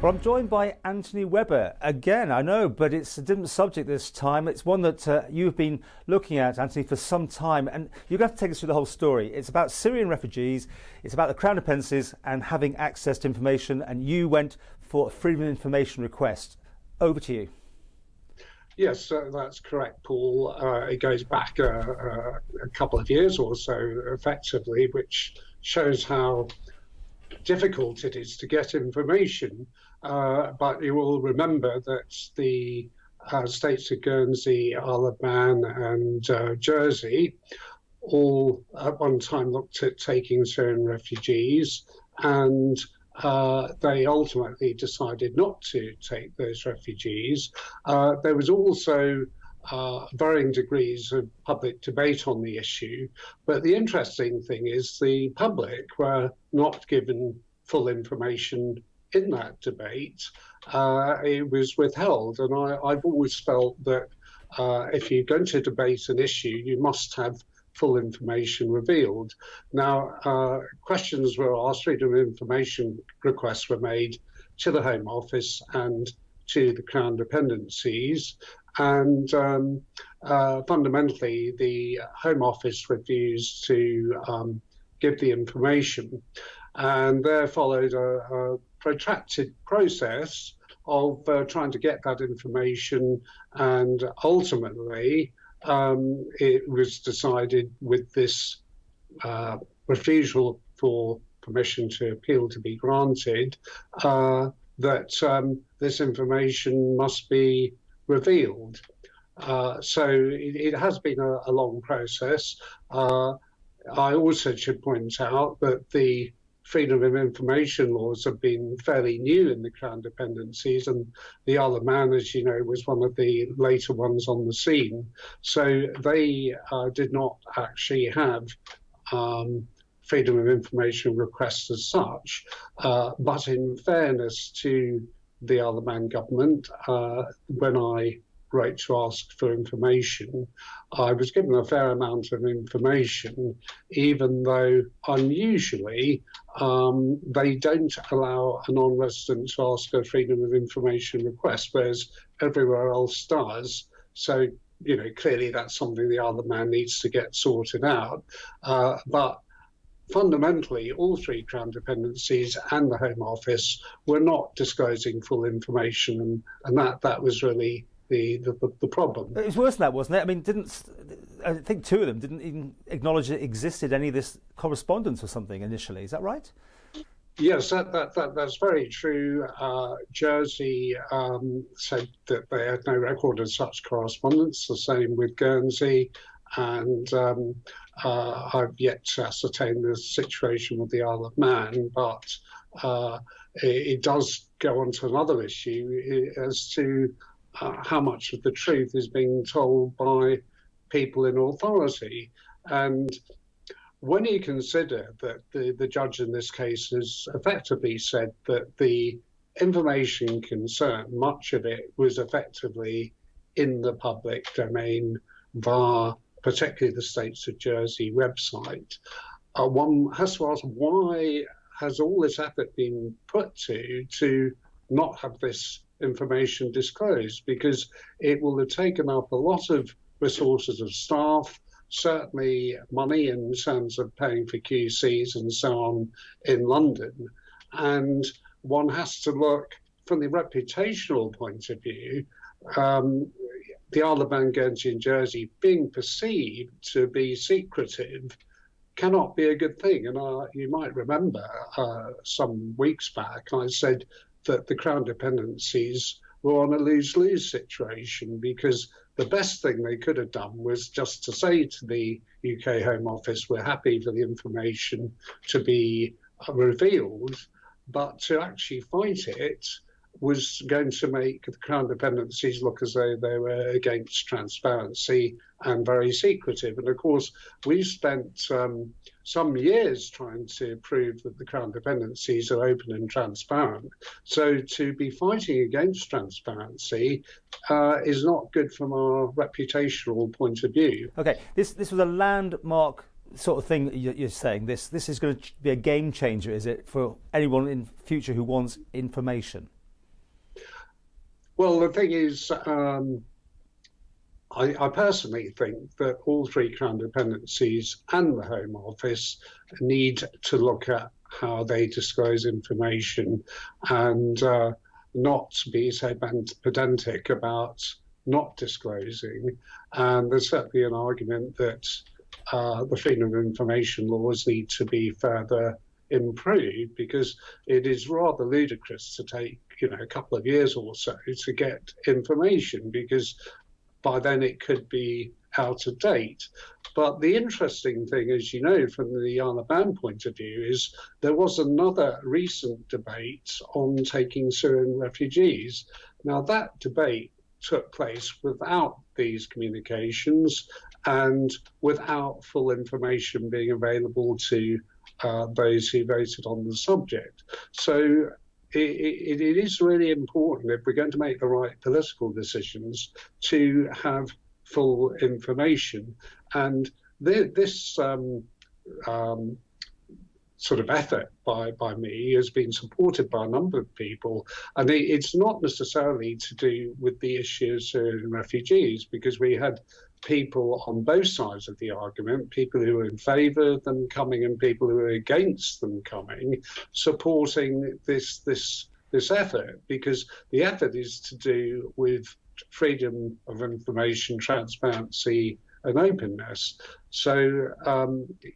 Well, I'm joined by Anthony Webber again. I know, but it's a different subject this time. It's one that you've been looking at, Anthony, for some time, and you're going to have to take us through the whole story. It's about Syrian refugees, it's about the Crown Dependencies and having access to information, and you went for a freedom of information request. Over to you. Yes, that's correct, Paul. It goes back a couple of years or so, effectively, which shows how difficult it is to get information. But you will remember that the states of Guernsey, Isle of Man and Jersey all at one time looked at taking Syrian refugees, and they ultimately decided not to take those refugees. There was also varying degrees of public debate on the issue, but the interesting thing is the public were not given full information in that debate. It was withheld, and I've always felt that if you're going to debate an issue, you must have full information revealed. Now, questions were asked, freedom of information requests were made to the Home Office and to the Crown Dependencies, and fundamentally the Home Office refused to give the information, and there followed a protracted process of trying to get that information, and ultimately it was decided, with this refusal for permission to appeal to be granted, that this information must be revealed. So it has been a long process. I also should point out that the freedom of information laws have been fairly new in the Crown Dependencies, and the Isle of Man, as you know, was one of the later ones on the scene. So they did not actually have freedom of information requests as such, but in fairness to the Isle of Man government, when I wrote to ask for information, I was given a fair amount of information, even though unusually they don't allow a non-resident to ask a freedom of information request, whereas everywhere else does. So, you know, clearly that's something the Isle of Man needs to get sorted out. But fundamentally, all three Crown Dependencies and the Home Office were not disclosing full information, and that was really the problem. It was worse than that, wasn't it? I mean, I think two of them didn't even acknowledge that existed any of this correspondence or something initially. Is that right? Yes, that's very true. Jersey said that they had no record of such correspondence, the same with Guernsey, and I've yet to ascertain the situation with the Isle of Man, but it does go on to another issue as to how much of the truth is being told by people in authority. And when you consider that the judge in this case has effectively said that the information concerned, much of it was effectively in the public domain via particularly the States of Jersey website, one has to ask, why has all this effort been put to not have this information disclosed? Because it will have taken up a lot of resources of staff, certainly money in terms of paying for QCs and so on in London. And one has to look from the reputational point of view. The Isle of Man, Guernsey and Jersey being perceived to be secretive cannot be a good thing. And you might remember some weeks back I said that the Crown Dependencies were on a lose-lose situation, because the best thing they could have done was just to say to the UK Home Office, we're happy for the information to be revealed, but to actually fight it was going to make the Crown Dependencies look as though they were against transparency and very secretive. And of course, we spent some years trying to prove that the Crown Dependencies are open and transparent. So to be fighting against transparency is not good from our reputational point of view. Okay, this was a landmark sort of thing you're saying. This is going to be a game changer, is it, for anyone in future who wants information? Well, the thing is, I personally think that all three Crown Dependencies and the Home Office need to look at how they disclose information and not be so pedantic about not disclosing. And there's certainly an argument that the freedom of information laws need to be further improved, because it is rather ludicrous to take, a couple of years or so to get information, because by then it could be out of date. But the interesting thing, as you know, from the Isle of Man point of view, is there was another recent debate on taking Syrian refugees. Now, that debate took place without these communications and without full information being available to those who voted on the subject. So it is really important, if we're going to make the right political decisions, to have full information. And this sort of effort by me has been supported by a number of people. And it's not necessarily to do with the issue of Syrian refugees, because we had people on both sides of the argument, people who were in favour of them coming and people who were against them coming, supporting this effort, because the effort is to do with freedom of information, transparency and openness. So,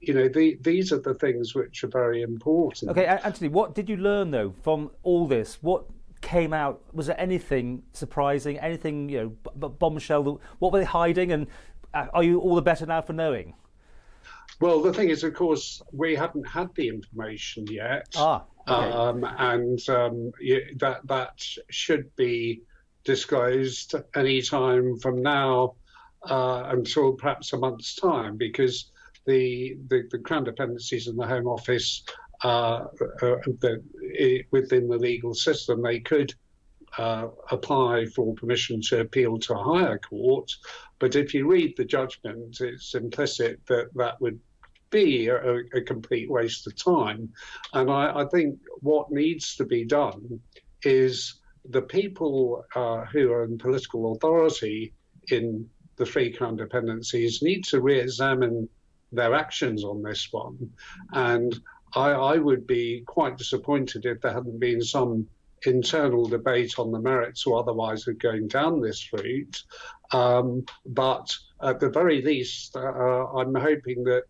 these are the things which are very important. Okay, Anthony, what did you learn, though, from all this? What came out? Was there anything surprising, anything, bombshell? What were they hiding, and are you all the better now for knowing? Well, the thing is, of course, we haven't had the information yet. Okay. That should be disclosed any time from now until perhaps a month's time, because the Crown Dependencies and the Home Office, within the legal system, they could apply for permission to appeal to a higher court. But if you read the judgment, it's implicit that that would be a complete waste of time. And I think what needs to be done is the people who are in political authority in the three Crown Dependencies need to re-examine their actions on this one. And I would be quite disappointed if there hadn't been some internal debate on the merits or otherwise of going down this route. But at the very least, I'm hoping that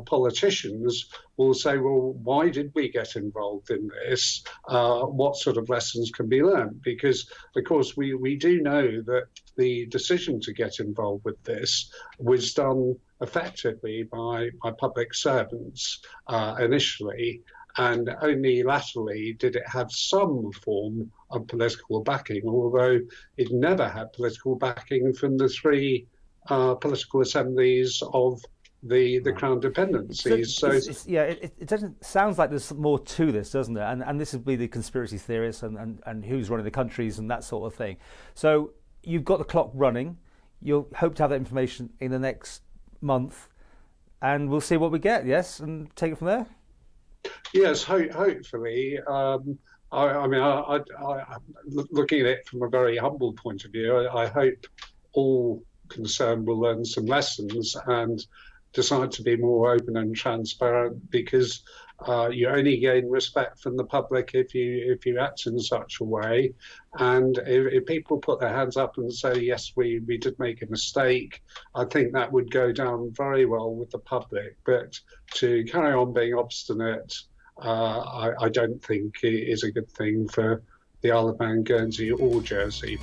politicians will say, well, why did we get involved in this? What sort of lessons can be learned? Because, of course, we do know that the decision to get involved with this was done effectively by public servants initially, and only latterly did it have some form of political backing, although it never had political backing from the three political assemblies of the Crown Dependencies. It doesn't sounds like there's more to this, doesn't it? And this would be the conspiracy theorists and who's running the countries and that sort of thing. So you've got the clock running. You'll hope to have that information in the next month, and we'll see what we get. Yes, and take it from there. Yes, hopefully. Looking at it from a very humble point of view, I hope all concerned will learn some lessons and decide to be more open and transparent, because you only gain respect from the public if you act in such a way. And if people put their hands up and say, yes, we did make a mistake, I think that would go down very well with the public. But to carry on being obstinate, I don't think it is a good thing for the Isle of Man, Guernsey or Jersey.